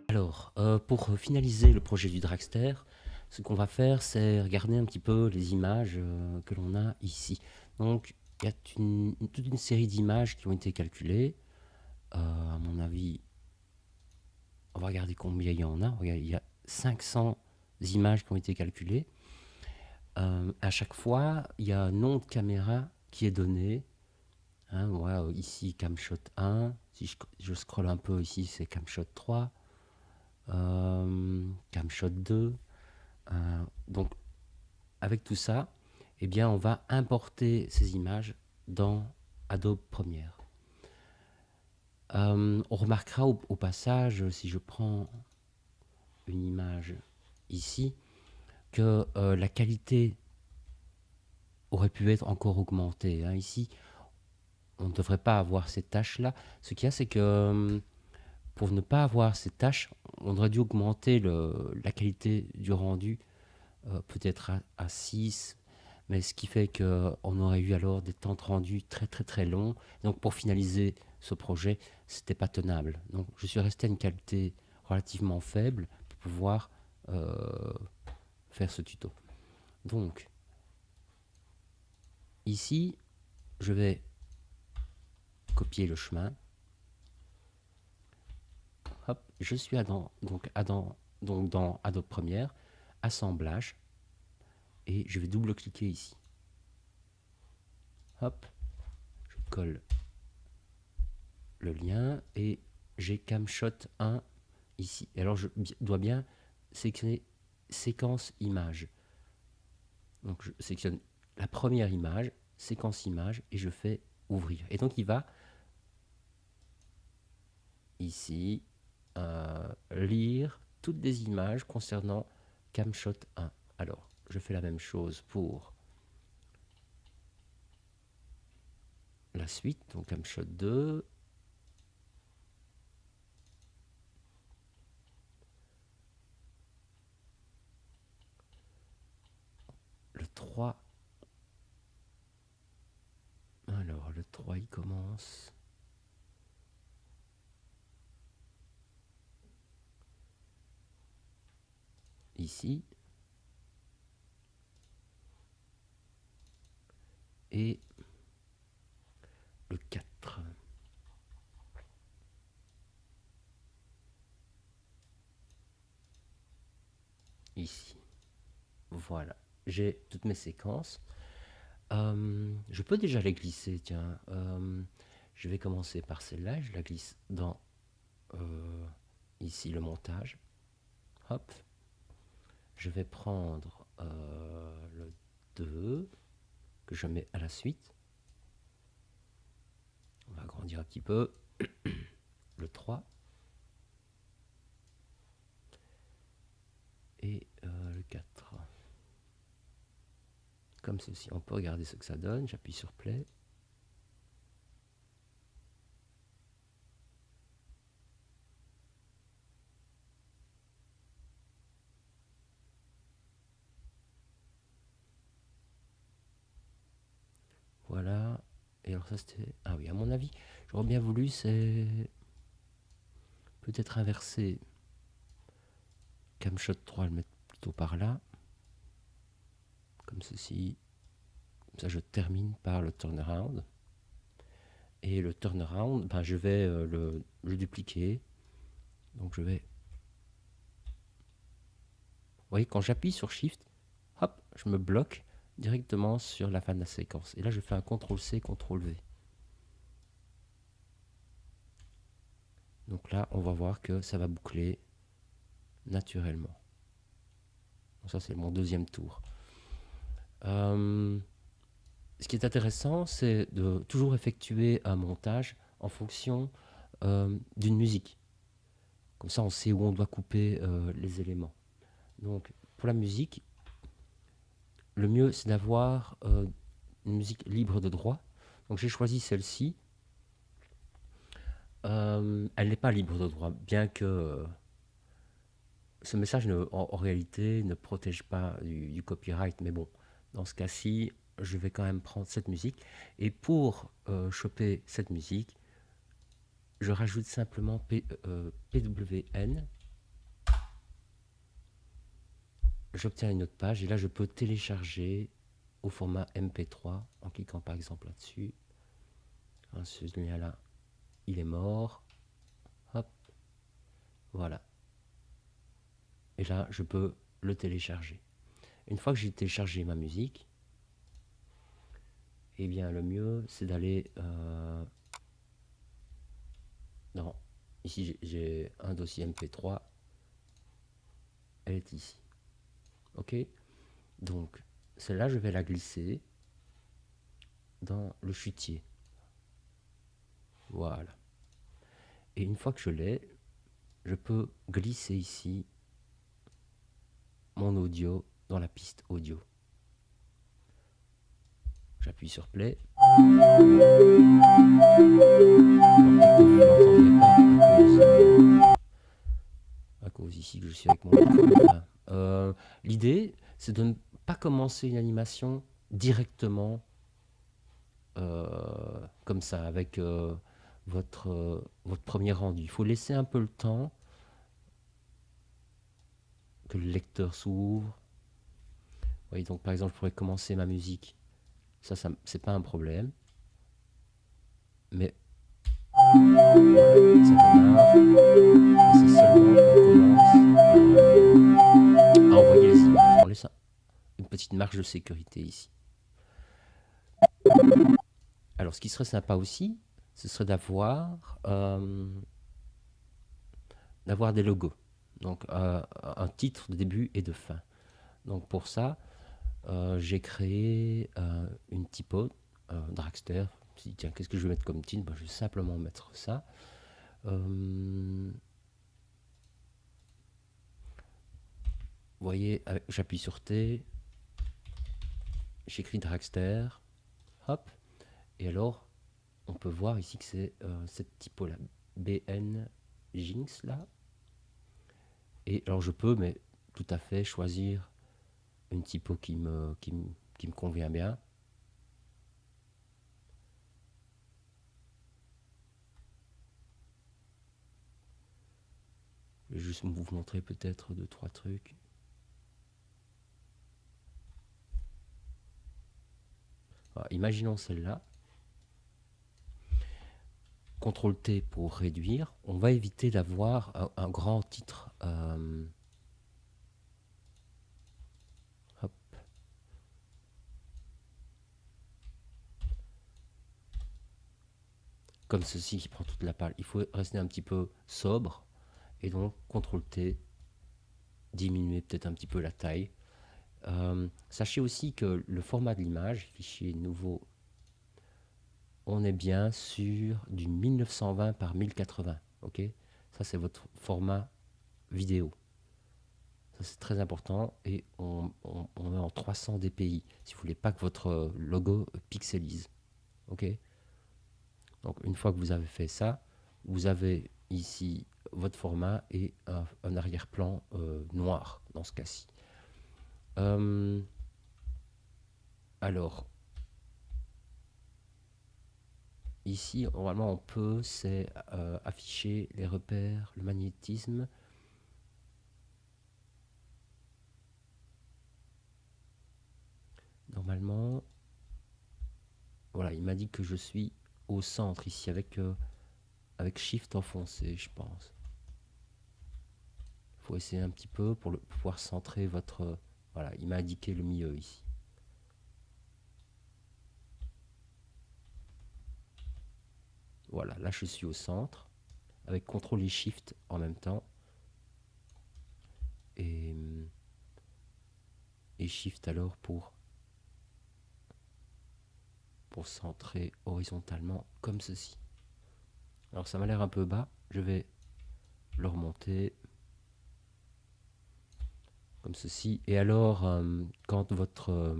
Alors, pour finaliser le projet du Dragster, ce qu'on va faire, c'est regarder un petit peu les images que l'on a ici. Donc, il y a toute une série d'images qui ont été calculées. À mon avis, on va regarder combien il y en a. Regarde, il y a 500 images qui ont été calculées. À chaque fois, il y a un nom de caméra qui est donné. Hein, voilà, ici, Camshot 1. Si je scrolle un peu ici, c'est Camshot 3. Camshot 2. Donc, avec tout ça, eh bien, on va importer ces images dans Adobe Premiere. On remarquera au passage, si je prends une image ici, que la qualité aurait pu être encore augmentée. Hein. Ici, on ne devrait pas avoir ces tâches-là. Ce qu'il y a, c'est que pour ne pas avoir ces tâches, on aurait dû augmenter la qualité du rendu, peut-être à 6, mais ce qui fait qu'on aurait eu alors des temps de rendu très très très longs. Donc pour finaliser ce projet, c'était pas tenable. Donc je suis resté à une qualité relativement faible pour pouvoir faire ce tuto. Donc ici, je vais copier le chemin. Hop, je suis donc dans Adobe Premiere, assemblage, et je vais double-cliquer ici. Hop, je colle le lien et j'ai Camshot 1 ici. Et alors je dois bien sélectionner séquence image. Donc je sélectionne la première image, séquence image, et je fais ouvrir. Et donc il va ici lire toutes les images concernant Camshot 1. Alors je fais la même chose pour la suite, donc Camshot 2. Le 3. Alors, le 3, il commence. Ici. Et le 4. Ici. Voilà. J'ai toutes mes séquences. Je peux déjà les glisser, tiens. Je vais commencer par celle-là. Je la glisse dans ici le montage. Hop. Je vais prendre le 2 que je mets à la suite. On va agrandir un petit peu. Le 3. Et le 4. Comme ceci. On peut regarder ce que ça donne. J'appuie sur Play. Voilà. Et alors ça c'était... Ah oui, à mon avis, j'aurais bien voulu, c'est peut-être inverser Camshot 3, le mettre plutôt par là. Comme ceci. Comme ça je termine par le turnaround. Et le turnaround, ben, je vais le dupliquer. Donc je vais... Vous voyez, quand j'appuie sur Shift, hop, je me bloque directement sur la fin de la séquence. Et là, je fais un CTRL-C, CTRL-V. Donc là, on va voir que ça va boucler naturellement. Donc ça, c'est mon deuxième tour. Ce qui est intéressant, c'est de toujours effectuer un montage en fonction d'une musique. Comme ça, on sait où on doit couper les éléments. Donc, pour la musique, le mieux, c'est d'avoir une musique libre de droit. Donc, j'ai choisi celle-ci. Elle n'est pas libre de droit, bien que ce message, en réalité, ne protège pas du copyright. Mais bon, dans ce cas-ci, je vais quand même prendre cette musique. Et pour choper cette musique, je rajoute simplement PWN. J'obtiens une autre page et là, je peux télécharger au format MP3 en cliquant par exemple là-dessus. Ce lien-là, il est mort. Hop, voilà. Et là, je peux le télécharger. Une fois que j'ai téléchargé ma musique, eh bien, le mieux, c'est d'aller dans... Ici, j'ai un dossier MP3. Elle est ici. OK? Donc, celle-là, je vais la glisser dans le chutier. Voilà. Et une fois que je l'ai, je peux glisser ici mon audio dans la piste audio. J'appuie sur play. Alors, peut-être que vous ne l'entendrez pas à cause ici que je suis avec mon micro. L'idée, c'est de ne pas commencer une animation directement comme ça, avec votre premier rendu. Il faut laisser un peu le temps que le lecteur s'ouvre. Vous voyez, donc par exemple, je pourrais commencer ma musique. Ça c'est pas un problème. Mais voilà, ça démarre. Et c'est seulement qu'on commence à envoyer les images. On laisse une petite marge de sécurité ici. Alors, ce qui serait sympa aussi, ce serait d'avoir des logos. Donc, un titre de début et de fin. Donc, pour ça, j'ai créé une typo, Dragster. Tiens, qu'est-ce que je vais mettre comme titre? Je vais simplement mettre ça. Vous voyez, j'appuie sur T, j'écris Dragster, hop, et alors on peut voir ici que c'est cette typo là, BN Jinx là. Et alors je peux, mais tout à fait, choisir une typo qui me convient bien. Je vais juste vous montrer peut-être 2-3 trucs. Voilà, imaginons celle-là. CTRL T pour réduire. On va éviter d'avoir un grand titre. Hop. Comme ceci qui prend toute la page. Il faut rester un petit peu sobre. Et donc, CTRL T, diminuer peut-être un petit peu la taille. Sachez aussi que le format de l'image, fichier nouveau, on est bien sur du 1920 par 1080. Ok, ça c'est votre format vidéo. Ça c'est très important et on est en 300 dpi si vous voulez pas que votre logo pixelise. Ok. Donc une fois que vous avez fait ça, vous avez ici votre format et un arrière-plan noir dans ce cas-ci. Alors, ici, normalement, on peut afficher les repères, le magnétisme. Normalement, voilà, il m'a dit que je suis au centre ici avec Shift enfoncé, je pense. Il faut essayer un petit peu pour pouvoir centrer votre... Voilà, il m'a indiqué le milieu ici. Voilà, là je suis au centre, avec CTRL et SHIFT en même temps. et Shift alors pour centrer horizontalement comme ceci. Alors ça m'a l'air un peu bas, je vais le remonter comme ceci. Et alors, quand votre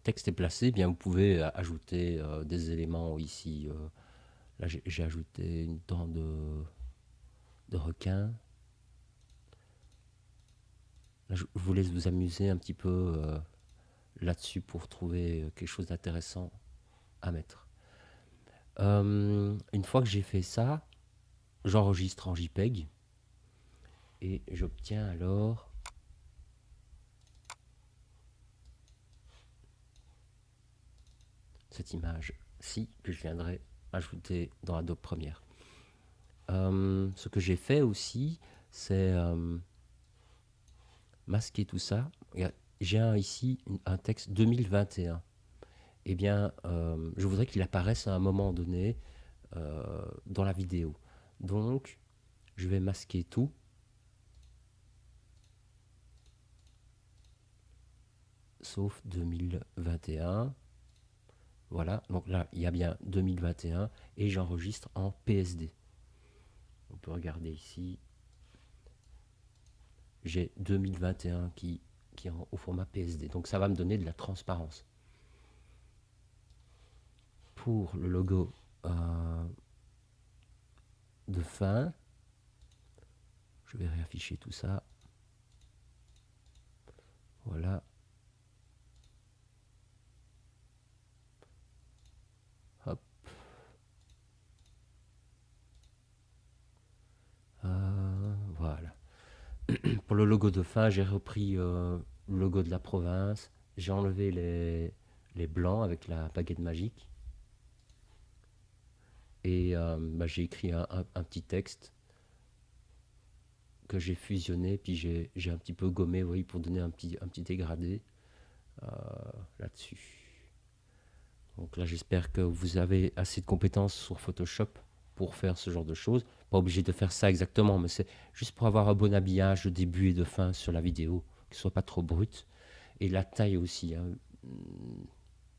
texte est placé, eh bien vous pouvez ajouter des éléments ici. Là, j'ai ajouté une dent de requin. Là, je vous laisse vous amuser un petit peu là-dessus pour trouver quelque chose d'intéressant à mettre. Une fois que j'ai fait ça, j'enregistre en JPEG et j'obtiens alors cette image-ci que je viendrai ajouter dans Adobe Premiere. Ce que j'ai fait aussi, c'est masquer tout ça. J'ai ici un texte 2021. Eh bien, je voudrais qu'il apparaisse à un moment donné dans la vidéo. Donc, je vais masquer tout. Sauf 2021. Voilà, donc là, il y a bien 2021 et j'enregistre en PSD. On peut regarder ici. J'ai 2021 qui est au format PSD. Donc ça va me donner de la transparence. Pour le logo de fin, je vais réafficher tout ça. Voilà. Hop. Voilà. Pour le logo de fin, j'ai repris le logo de la province. J'ai enlevé les blancs avec la baguette magique. Et j'ai écrit un petit texte que j'ai fusionné, puis j'ai un petit peu gommé, vous voyez, pour donner un petit dégradé là-dessus. Donc là, j'espère que vous avez assez de compétences sur Photoshop pour faire ce genre de choses. Pas obligé de faire ça exactement, mais c'est juste pour avoir un bon habillage de début et de fin sur la vidéo, que ce soit pas trop brut. Et la taille aussi, hein.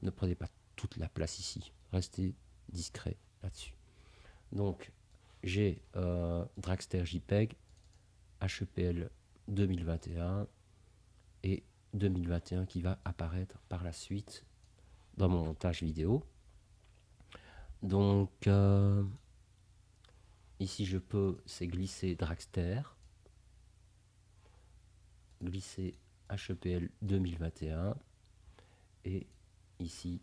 Ne prenez pas toute la place ici. Restez discret là-dessus. Donc, j'ai Dragster JPEG, HEPL 2021 et 2021 qui va apparaître par la suite dans mon montage vidéo. Donc, ici je peux, c'est glisser Dragster, glisser HEPL 2021 et ici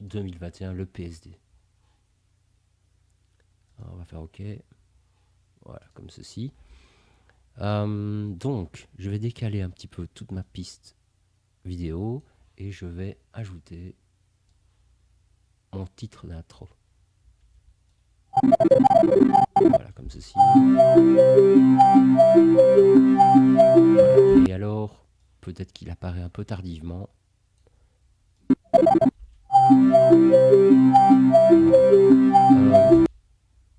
2021 le PSD. Alors, on va faire OK. Voilà, comme ceci. Donc, je vais décaler un petit peu toute ma piste vidéo et je vais ajouter mon titre d'intro. Voilà, comme ceci. Voilà. Et alors, peut-être qu'il apparaît un peu tardivement.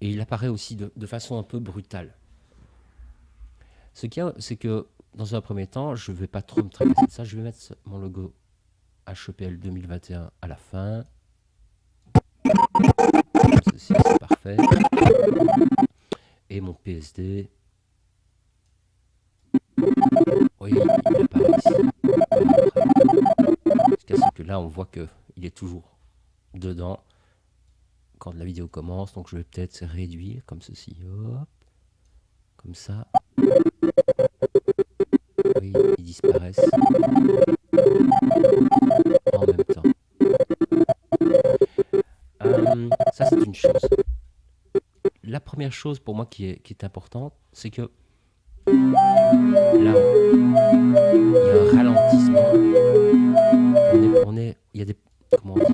Et il apparaît aussi de façon un peu brutale. Ce qu'il y a, c'est que dans un premier temps, je ne vais pas trop me tracasser de ça. Je vais mettre mon logo HEPL 2021 à la fin. Ceci, c'est parfait. Et mon PSD. Oui, il apparaît ici. C'est que là, on voit qu'il est toujours dedans quand la vidéo commence. Donc, je vais peut-être réduire comme ceci. Hop. Comme ça. Oui, ils disparaissent en même temps. Ça, c'est une chose. La première chose pour moi qui est importante, c'est que là, il y a un ralentissement. Il y a des, comment dire,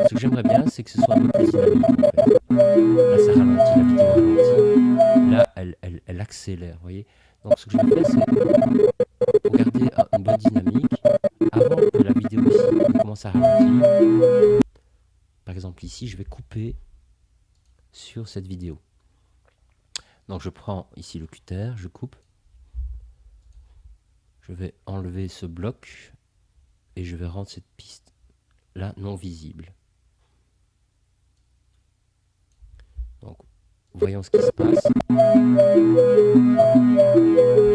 ce que j'aimerais bien, c'est que ce soit un peu plus dynamique en fait. Là, ça ralentit, la vidéo ralentit. Là, elle accélère, vous voyez. Donc, ce que je vais faire, c'est pour garder une bonne dynamique, avant que la vidéo ici ne commence à ralentir. Par exemple, ici, je vais couper sur cette vidéo. Donc je prends ici le cutter, je coupe. Je vais enlever ce bloc et je vais rendre cette piste là non visible. Donc voyons ce qui se passe.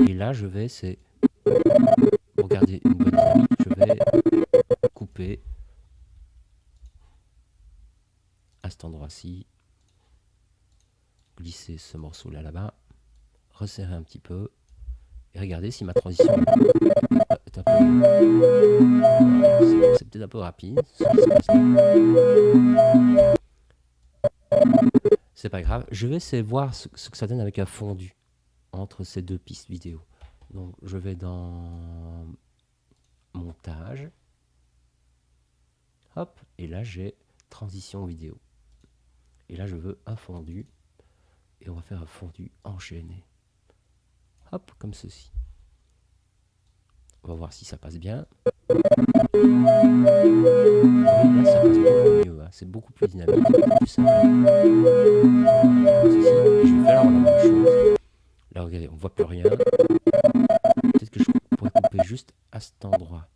Et là je vais, pour garder une bonne dynamique, je vais couper à cet endroit-ci, glisser ce morceau là-bas, resserrer un petit peu et regarder si ma transition est un peu mieux. C'est peut-être un peu rapide. C'est pas grave. Je vais essayer de voir ce que ça donne avec un fondu entre ces deux pistes vidéo. Donc je vais dans montage. Hop, et là j'ai transition vidéo. Et là je veux un fondu. Et on va faire un fondu enchaîné. Hop, comme ceci. On va voir si ça passe bien. Oui, là ça passe beaucoup mieux. Hein. C'est beaucoup plus dynamique, beaucoup plus simple. Ceci. Et je vais faire la même chose. Là, regardez, on voit plus rien. Peut-être que je pourrais couper juste à cet endroit.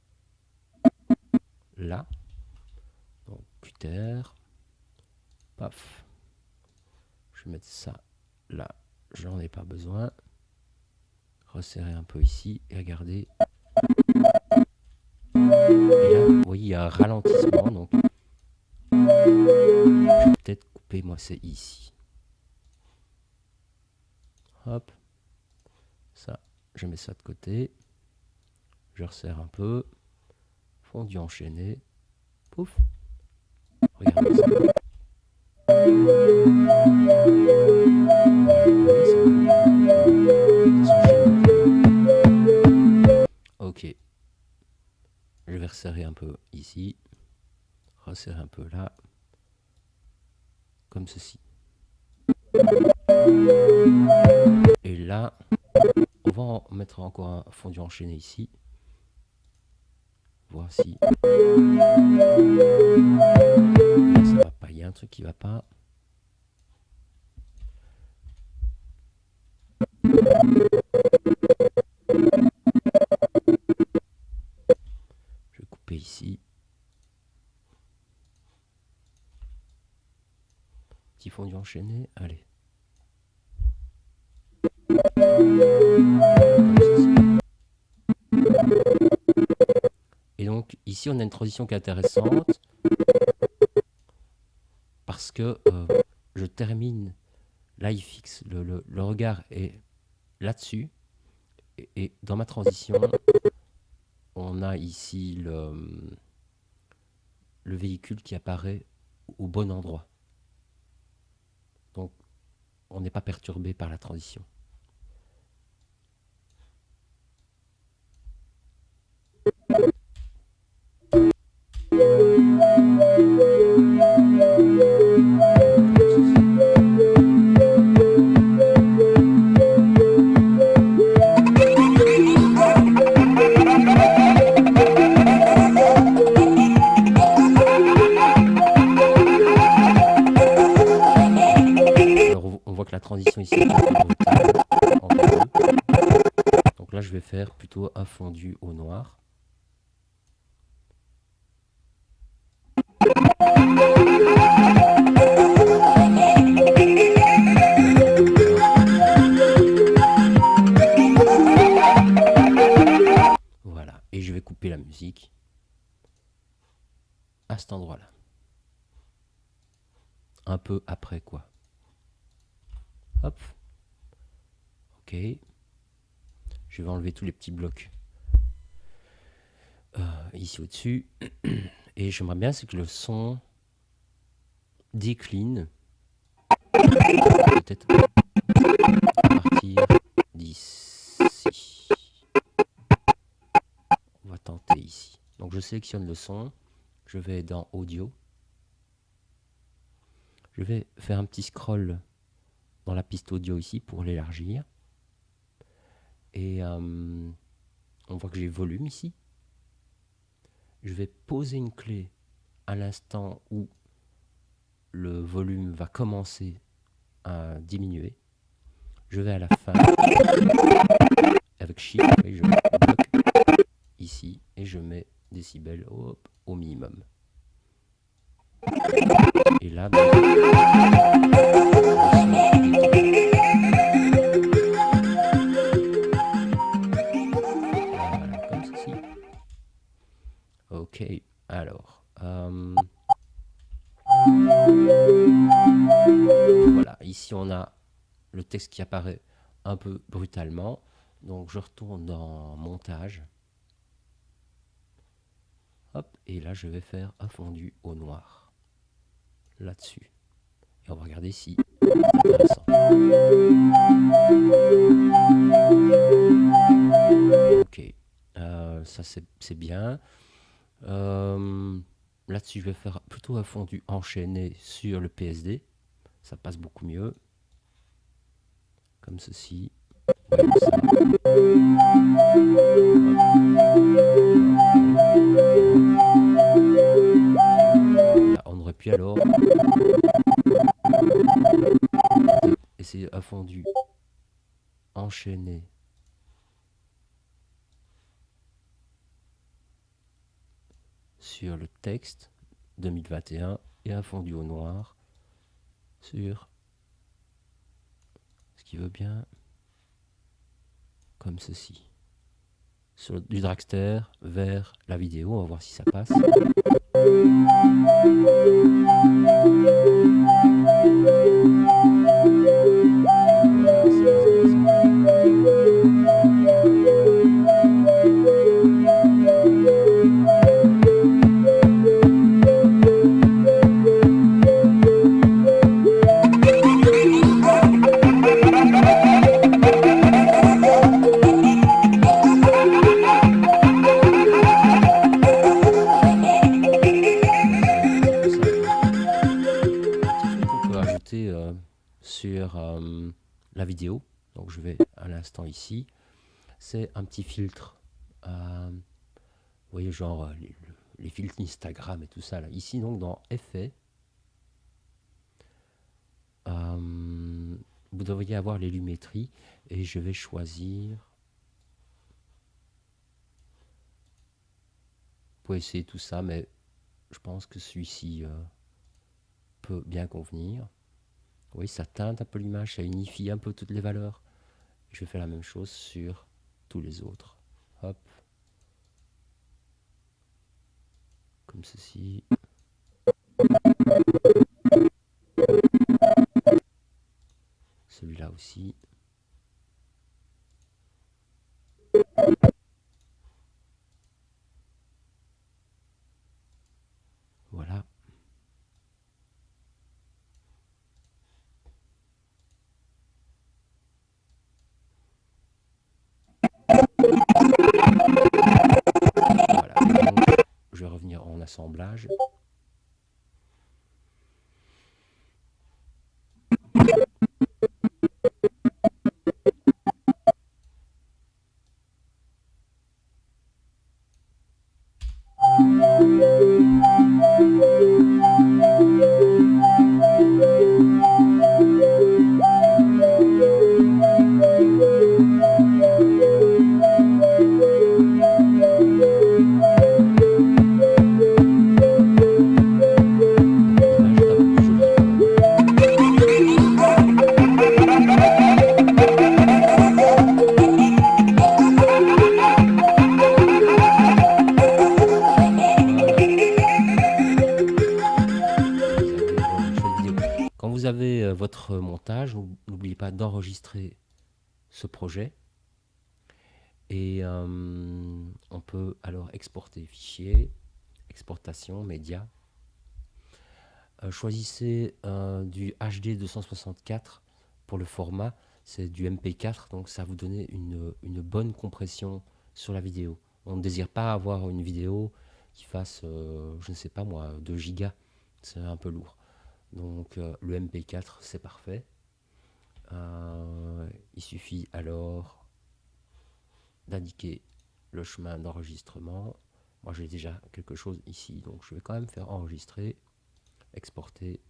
Là. Donc, cutter. Paf. Je vais mettre ça là. J'en ai pas besoin. Resserrer un peu ici. Et regardez. Et là, vous voyez, il y a un ralentissement. Donc, je vais peut-être couper, moi, c'est ici. Hop. Ça, je mets ça de côté. Je resserre un peu. Fondu enchaîné. Pouf. Regardez ça. Ok. Je vais resserrer un peu ici. Resserrer un peu là. Comme ceci. Et là, on va en mettre encore un fondu enchaîné ici. Voir si... Là, ça va pas. Il y a un truc qui va pas. Je vais couper ici. Petit fondu enchaîné. Allez. Et donc, ici, on a une transition qui est intéressante. Parce que je termine là, il fixe, le regard est là-dessus. Et dans ma transition, on a ici le véhicule qui apparaît au bon endroit. Donc, on n'est pas perturbé par la transition. Alors, on voit que la transition ici est un peu brutale entre deux. Donc là, je vais faire plutôt un fondu au noir. Voilà, et je vais couper la musique à cet endroit-là. Un peu après quoi. Hop. Ok. Je vais enlever tous les petits blocs ici au-dessus. Et j'aimerais bien c'est que le son décline. Peut-être à partir d'ici. On va tenter ici. Donc je sélectionne le son. Je vais dans audio. Je vais faire un petit scroll dans la piste audio ici pour l'élargir. Et on voit que j'ai volume ici. Je vais poser une clé à l'instant où le volume va commencer à diminuer. Je vais à la fin, avec Shift, et je bloque ici, et je mets décibels hop, au minimum. Et là, ben, voilà, comme ceci. Ok, alors... voilà, ici on a le texte qui apparaît un peu brutalement. Donc je retourne dans montage. Hop, et là je vais faire un fondu au noir. Là-dessus. Et on va regarder si c'est intéressant. Ok, ça c'est bien. Là-dessus je vais faire plutôt un fondu enchaîné sur le PSD. Ça passe beaucoup mieux. Comme ceci. Comme ça. Là, on aurait pu alors essayer un fondu enchaîné sur le texte 2021 et un fondu au noir sur ce qui veut bien comme ceci. Sur du dragster vers la vidéo, on va voir si ça passe. Sur la vidéo, donc je vais à l'instant ici, c'est un petit filtre, vous voyez genre les filtres Instagram et tout ça là. Ici donc dans effets, vous devriez avoir les lumétries et je vais choisir, vous pouvez essayer tout ça mais je pense que celui-ci peut bien convenir. Oui, ça teinte un peu l'image, ça unifie un peu toutes les valeurs. Je vais faire la même chose sur tous les autres. Hop. Comme ceci. Celui-là aussi. Voilà. Voilà. Donc, je vais revenir en assemblage. Quand vous avez votre montage, n'oubliez pas d'enregistrer ce projet. Et on peut alors exporter fichier, exportation, média. Choisissez du HD 264 pour le format, c'est du MP4, donc ça va vous donner une bonne compression sur la vidéo. On ne désire pas avoir une vidéo qui fasse, je ne sais pas moi, 2 gigas, c'est un peu lourd. Donc le MP4 c'est parfait. Il suffit alors d'indiquer le chemin d'enregistrement. Moi j'ai déjà quelque chose ici, donc je vais quand même faire enregistrer, exporter.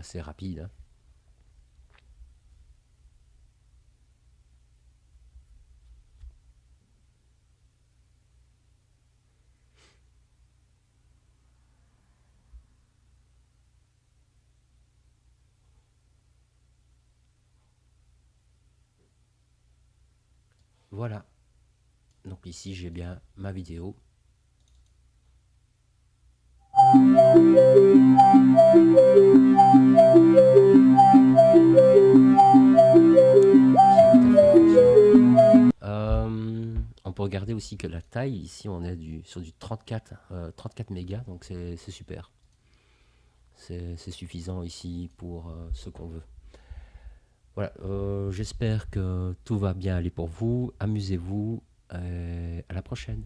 assez rapide, hein. Voilà. Donc ici, j'ai bien ma vidéo. Qui est tout à fait fonctionnelle. On peut regarder aussi que la taille, ici, on est sur du 34 mégas, donc c'est super. C'est suffisant ici pour ce qu'on veut. Voilà, j'espère que tout va bien aller pour vous. Amusez-vous. À la prochaine.